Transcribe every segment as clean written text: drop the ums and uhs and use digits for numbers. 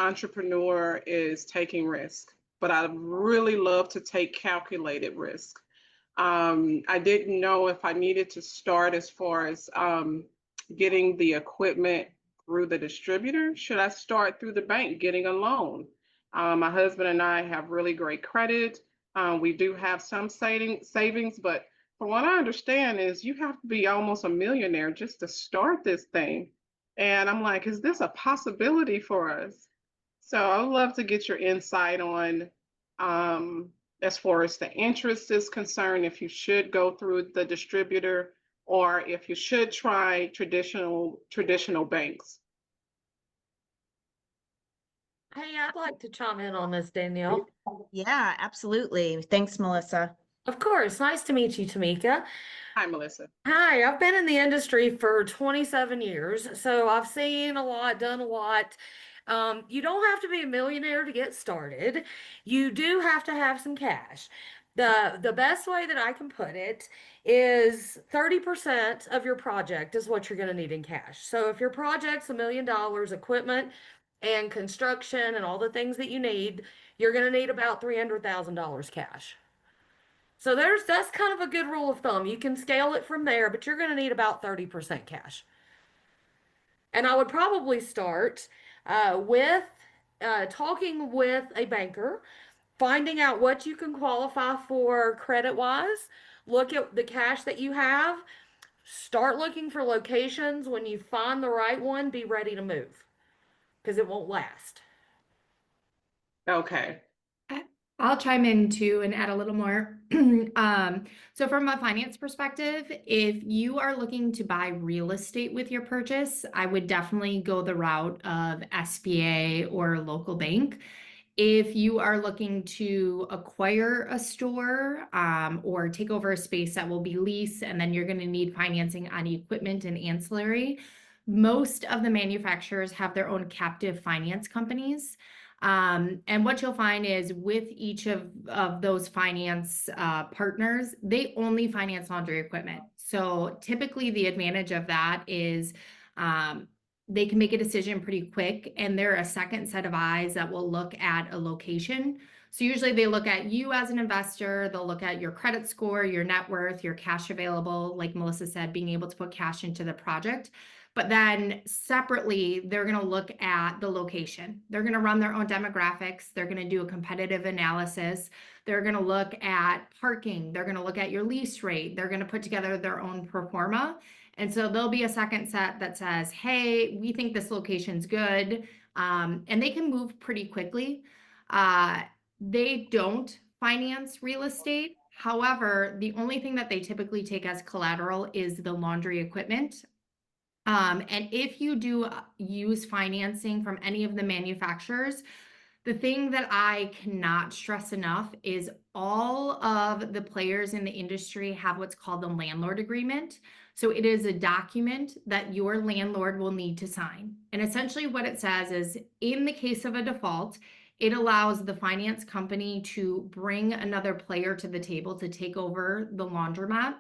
entrepreneur is taking risk, but I really love to take calculated risk. I didn't know if I needed to start as far as getting the equipment through the distributor. Should I start through the bank getting a loan? My husband and I have really great credit. We do have some savings, but from what I understand is you have to be almost a millionaire just to start this thing. And I'm like, is this a possibility for us? So I would love to get your insight on um, as far as the interest is concerned, if you should go through the distributor or if you should try traditional banks. Hey, I'd like to chime in on this, Danielle. Yeah, absolutely. Thanks, Melissa. Of course. Nice to meet you, Tamika. Hi, Melissa. Hi, I've been in the industry for 27 years, so I've seen a lot, done a lot. You don't have to be a millionaire to get started. You do have to have some cash. The best way that I can put it is 30% of your project is what you're going to need in cash. So if your project's $1 million, equipment and construction and all the things that you need, you're going to need about $300,000 cash. So that's kind of a good rule of thumb. You can scale it from there, but you're going to need about 30% cash. And I would probably start with talking with a banker, finding out what you can qualify for credit-wise, look at the cash that you have, start looking for locations. When you find the right one, be ready to move because it won't last. Okay. I'll chime in too and add a little more. So from a finance perspective, if you are looking to buy real estate with your purchase, I would definitely go the route of SBA or a local bank. If you are looking to acquire a store or take over a space that will be leased, and then you're going to need financing on equipment and ancillary, most of the manufacturers have their own captive finance companies. And what you'll find is with each of those finance partners, they only finance laundry equipment. So typically the advantage of that is they can make a decision pretty quick, and they're a second set of eyes that will look at a location. So usually they look at you as an investor, they'll look at your credit score, your net worth, your cash available, like Melissa said, being able to put cash into the project. But then separately, they're going to look at the location. They're going to run their own demographics. They're going to do a competitive analysis. They're going to look at parking. They're going to look at your lease rate. They're going to put together their own pro forma. And so there'll be a second set that says, hey, we think this location's good. And they can move pretty quickly. They don't finance real estate. However, the only thing that they typically take as collateral is the laundry equipment. And if you do use financing from any of the manufacturers, the thing that I cannot stress enough is all of the players in the industry have what's called the landlord agreement. So it is a document that your landlord will need to sign. And essentially what it says is, in the case of a default, it allows the finance company to bring another player to the table to take over the laundromat.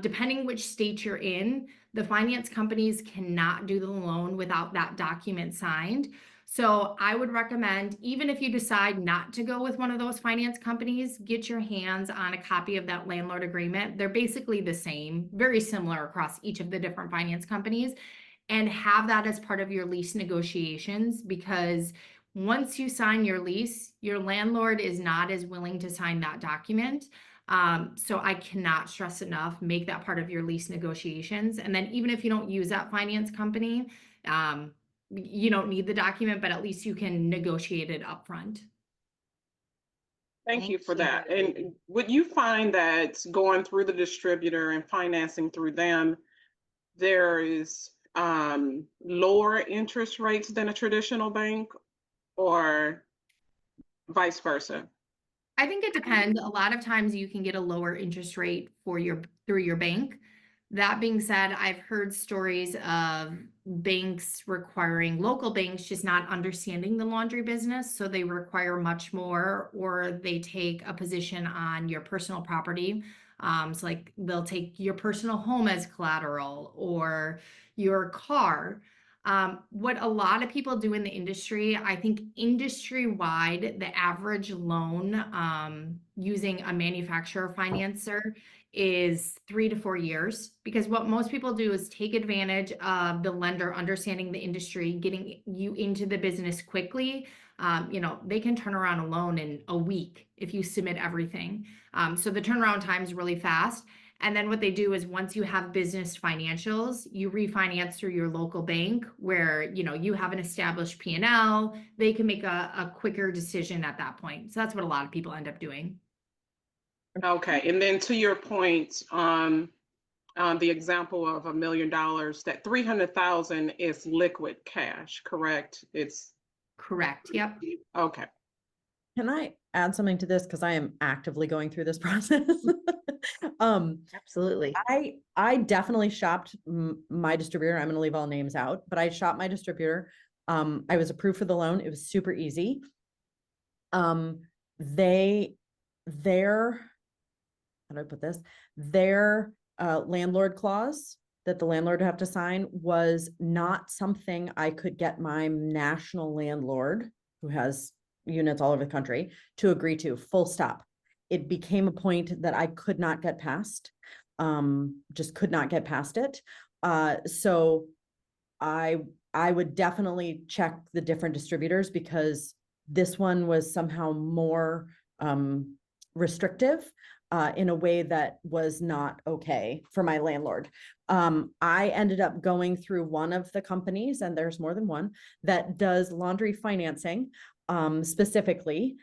Depending which state you're in, the finance companies cannot do the loan without that document signed. So I would recommend, even if you decide not to go with one of those finance companies, get your hands on a copy of that landlord agreement. They're basically the same, very similar across each of the different finance companies, and have that as part of your lease negotiations, because once you sign your lease, your landlord is not as willing to sign that document. So I cannot stress enough, make that part of your lease negotiations. And then even if you don't use that finance company, you don't need the document, but at least you can negotiate it upfront. Thank you for that. And would you find that going through the distributor and financing through them, there is lower interest rates than a traditional bank, or vice versa? I think it depends. A lot of times you can get a lower interest rate through your bank. That being said, I've heard stories of banks requiring local banks just not understanding the laundry business, so they require much more, or they take a position on your personal property. So like they'll take your personal home as collateral or your car. What a lot of people do in the industry, I think industry-wide, the average loan using a manufacturer financer is 3 to 4 years. Because what most people do is take advantage of the lender understanding the industry, getting you into the business quickly. They can turn around a loan in a week if you submit everything. So the turnaround time is really fast. And then what they do is once you have business financials, you refinance through your local bank where, you have an established P&L. They can make a quicker decision at that point. So that's what a lot of people end up doing. Okay, and then to your point on the example of $1 million, that 300,000 is liquid cash, correct? It's Correct. Yep. okay. Can I add something to this? Because I am actively going through this process. Absolutely. I definitely shopped my distributor. I'm going to leave all names out, but I shopped my distributor. I was approved for the loan. It was super easy. How do I put this? Their landlord clause that the landlord would have to sign was not something I could get my national landlord, who has units all over the country, to agree to, full stop. It became a point that I could not get past, just could not get past it. So I would definitely check the different distributors, because this one was somehow more restrictive in a way that was not okay for my landlord. I ended up going through one of the companies, and there's more than one, that does laundry financing specifically.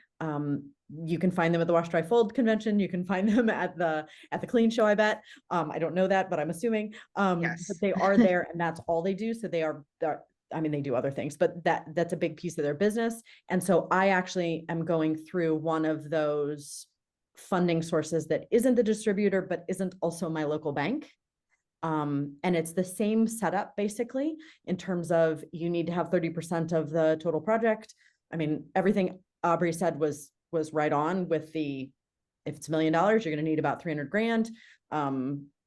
You can find them at the Wash Dry Fold convention. You can find them at the Clean Show, I bet. I don't know that, but I'm assuming. Yes. But they are there, and that's all they do. So they're I mean, they do other things, but that's a big piece of their business. And so I actually am going through one of those funding sources that isn't the distributor, but isn't also my local bank. And it's the same setup basically, in terms of you need to have 30% of the total project. I mean, everything Aubrey said was right on with if it's $1 million, you're going to need about 300 grand.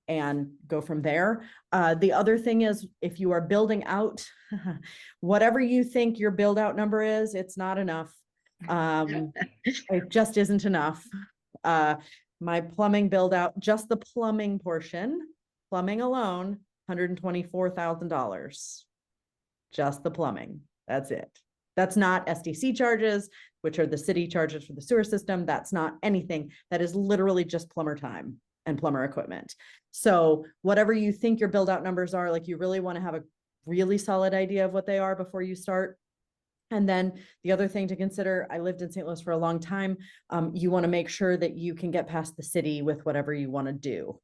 And go from there. The other thing is, if you are building out, whatever you think your build out number is, it's not enough. It just isn't enough. My plumbing build out, just the plumbing portion, plumbing alone, $124,000. Just the plumbing. That's it. That's not SDC charges, which are the city charges for the sewer system. That's not anything. That is literally just plumber time and plumber equipment. So whatever you think your build out numbers are, like, you really want to have a really solid idea of what they are before you start. And then the other thing to consider, I lived in St. Louis for a long time. You want to make sure that you can get past the city with whatever you want to do.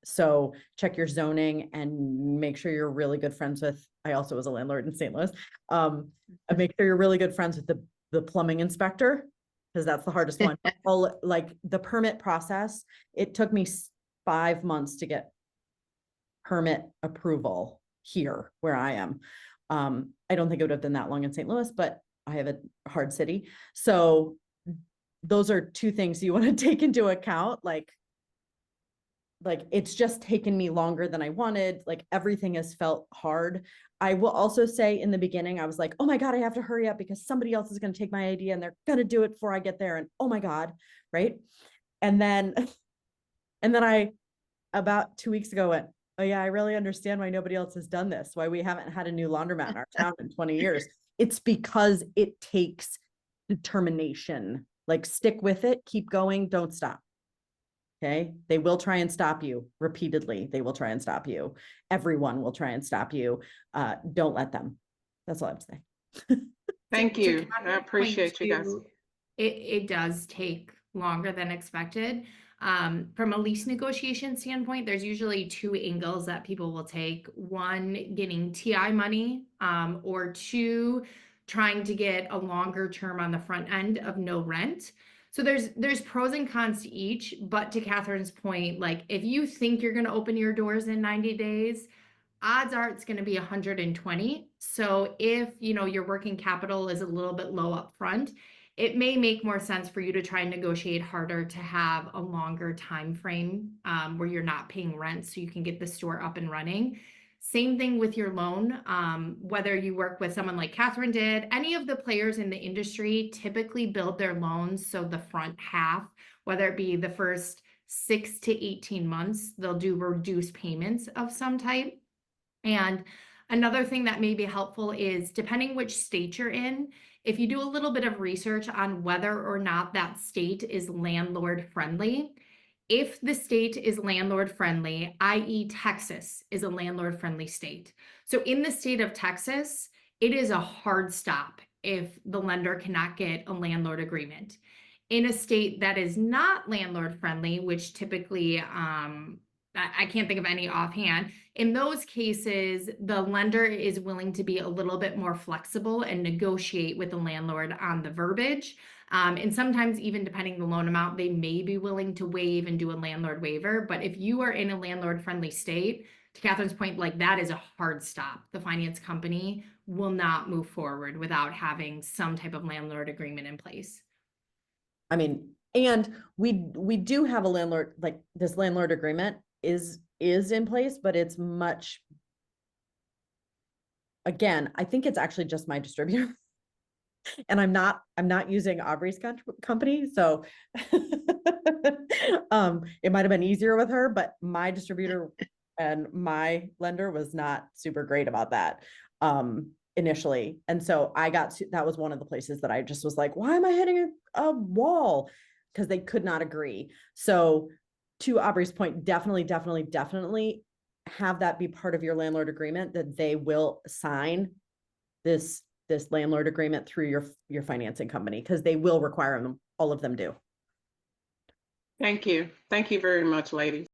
So check your zoning and make sure you're really good friends with, I also was a landlord in St. Louis. And make sure you're really good friends with the plumbing inspector, because that's the hardest one. Like the permit process, it took me 5 months to get permit approval here where I am. I don't think it would have been that long in St. Louis, but I have a hard city. So those are two things you want to take into account. Like it's just taken me longer than I wanted. Like everything has felt hard. I will also say in the beginning, I was like, oh my God, I have to hurry up because somebody else is going to take my idea and they're going to do it before I get there. And oh my God. Right. And then I, about 2 weeks ago, went, oh yeah, I really understand why nobody else has done this, why we haven't had a new laundromat in our town in 20 years. It's because it takes determination. Like, stick with it, keep going, don't stop. Okay. They will try and stop you repeatedly. They will try and stop you. Everyone will try and stop you. Don't let them. That's all I'm saying. Thank To you. Catherine's I appreciate point you guys. too, it does take longer than expected. From a lease negotiation standpoint, there's usually 2 angles that people will take. One, getting TI money, or 2, trying to get a longer term on the front end of no rent. So there's pros and cons to each, but to Catherine's point, like if you think you're going to open your doors in 90 days, odds are it's going to be 120. So if, your working capital is a little bit low up front, it may make more sense for you to try and negotiate harder to have a longer time frame where you're not paying rent so you can get the store up and running. Same thing with your loan. Whether you work with someone like Catherine did, any of the players in the industry typically build their loans so the front half, whether it be the first 6 to 18 months, they'll do reduced payments of some type. And another thing that may be helpful is depending which state you're in, if you do a little bit of research on whether or not that state is landlord friendly. If the state is landlord friendly, i.e. Texas is a landlord friendly state. So in the state of Texas, it is a hard stop if the lender cannot get a landlord agreement. In a state that is not landlord friendly, which typically, I can't think of any offhand. In those cases, the lender is willing to be a little bit more flexible and negotiate with the landlord on the verbiage. And sometimes even depending on the loan amount, they may be willing to waive and do a landlord waiver. But if you are in a landlord friendly state, to Catherine's point, like that is a hard stop. The finance company will not move forward without having some type of landlord agreement in place. I mean, and we do have a landlord, like this landlord agreement is in place, but it's much, again, I think it's actually just my distributor. And I'm not using Aubrey's company, so it might have been easier with her, but my distributor and my lender was not super great about that initially. And so that was one of the places that I just was like, why am I hitting a wall? Because they could not agree. So to Aubrey's point, definitely have that be part of your landlord agreement, that they will sign this landlord agreement through your financing company, because they will require them, all of them do. Thank you very much, ladies.